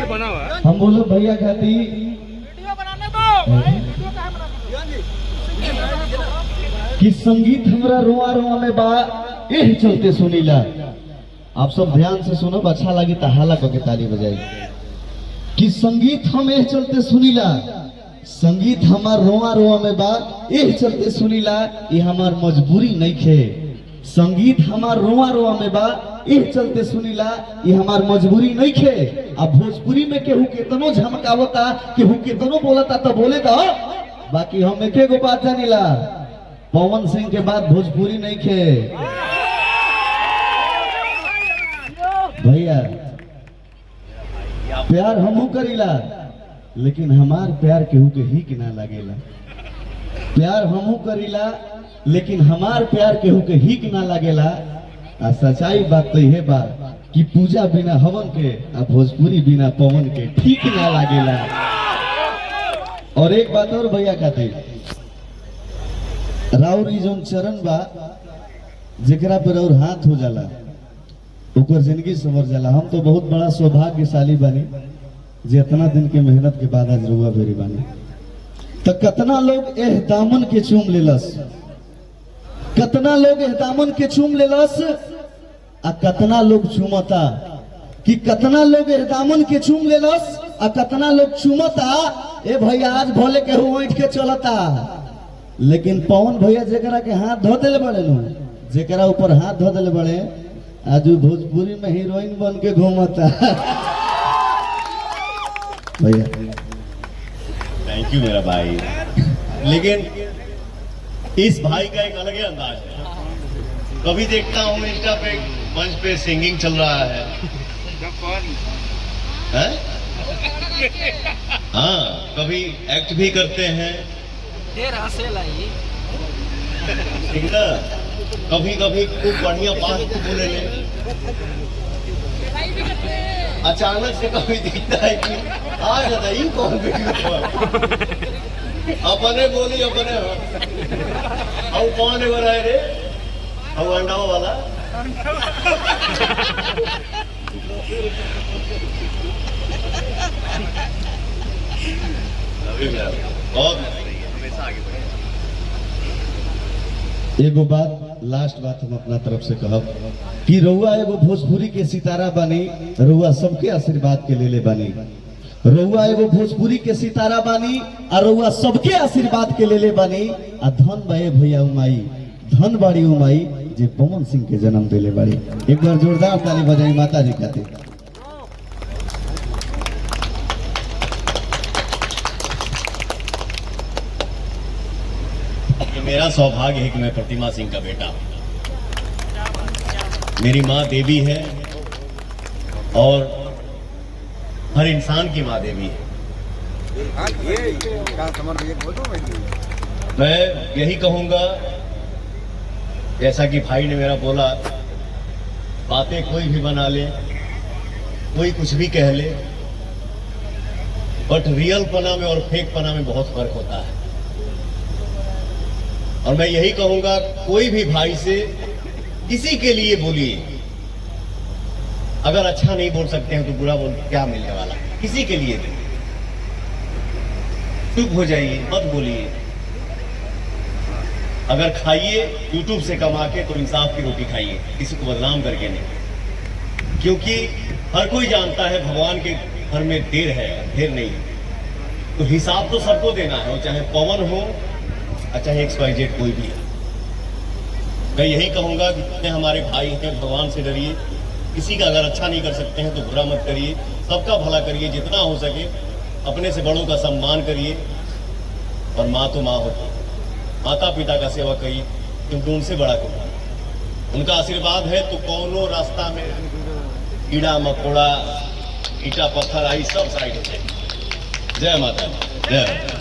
बना हुआ है। हम बोलो भैया खाती कि संगीत हमरा रोआ रोआ में बा एह चलते सुनीला। आप सब ध्यान से सुनो, अच्छा लगी तो हाला के ताली बजाई। कि संगीत हम एह चलते सुनीला, संगीत हमार रोआ रोआ में बा एह चलते सुनीला, ये हमार मजबूरी नहीं खे। संगीत हमार रोआ रोआ में बा एह चलते सुनीला, ये हमार मजबूरी नहीं खे। अब भोजपुरी में केहू केतनो झमकावता, केहू केतनो बोलता तो बोले तो, बाकी हम एके गो बात जानिला, पवन सिंह के बाद भोजपुरी नहीं खे। भैया प्यार हमहू करीला, लेकिन हमार प्यार केहू के ही ना लागेला। प्यार हमहू करीला, लेकिन हमार प्यार केहू के ही ना लागेला। आ सच्चाई बात तो यह बा कि पूजा बिना हवन के आ भोजपुरी बिना पवन के ठीक ना लागेला। और एक बात और भैया खातिर, राउर ई जोन चरण बा जेकरा पर और हाथ हो जाला ओकर जिंदगी संवर जाला। हम तो बहुत बड़ा सौभाग्यशाली बनी जे इतना दिन के मेहनत के बाद आज रुआ भेरी बानी। तो कतना लोग एह दामन के चूम लेलस, कतना लोग एह दामन के चूम लेलस, आ कतना लोग चूमता। कि कतना लोग एह दामन के चूम लेलस आ कतना लोग चूमता। ए भैया आज भोले के उठ के चलता, लेकिन पवन भैया जेकरा के हाथ धो दिले बड़े नु, जेकरा ऊपर हाथ धो दिले बड़े, आज भोजपुरी में हीरोइन बन के घूमता। भैया थैंक यू मेरा भाई। लेकिन इस भाई का एक अलग ही अंदाज है। कभी देखता हूँ इंस्टा पे मंच पे सिंगिंग चल रहा है, हाँ कभी एक्ट भी करते हैं, ठीक है, कभी कभी खूब बढ़िया बात को बोले ले। अचानक से कभी दिखता है कि आ जाता ही कौन वीडियो अपने बोली अपने और कौन है रहे रे और अंडा वाला। एगो बात, लास्ट बात हम अपना तरफ से कहब कि रउआ एगो भोजपुरी के सितारा बानी, रउआ सबके आशीर्वाद के लेले बानी। रउआ एगो भोजपुरी के सितारा बानी और रउआ सबके आशीर्वाद के लेले बानी। आ धन बाए भैया उमाई, धन बाड़ी उमाई जे पवन सिंह के जन्म देले बाड़ी। एक बार जोरदार ताली बजाई माता जी खातिर। मेरा सौभाग्य है कि मैं प्रतिमा सिंह का बेटा, मेरी माँ देवी है और हर इंसान की माँ देवी है। मैं यही कहूंगा, जैसा कि भाई ने मेरा बोला, बातें कोई भी बना ले, कोई कुछ भी कह ले, बट रियल पना में और फेक पना में बहुत फर्क होता है। और मैं यही कहूंगा, कोई भी भाई से किसी के लिए बोलिए, अगर अच्छा नहीं बोल सकते हैं तो बुरा बोल क्या मिलने वाला, किसी के लिए भी चुप हो जाइए, मत बोलिए। अगर खाइए यूट्यूब से कमा के तो इंसाफ की रोटी खाइए, किसी को बदनाम करके नहीं। क्योंकि हर कोई जानता है भगवान के घर में देर है, देर नहीं। तो हिसाब तो सबको देना है, वो चाहे पवन हो चाहे XYZ कोई भी है। मैं यही कहूंगा कि जितने हमारे भाई हैं, भगवान से डरिए। किसी का अगर अच्छा नहीं कर सकते हैं तो बुरा मत करिए, सबका भला करिए, जितना हो सके अपने से बड़ों का सम्मान करिए। और माँ तो माँ होती है, माता पिता का सेवा करिए, क्योंकि उनसे बड़ा कोई, उनका आशीर्वाद है तो कौनो रास्ता में कीड़ा मकोड़ा ईटा पत्थर आई सब साइड हो जाए। जय माता दी, जय।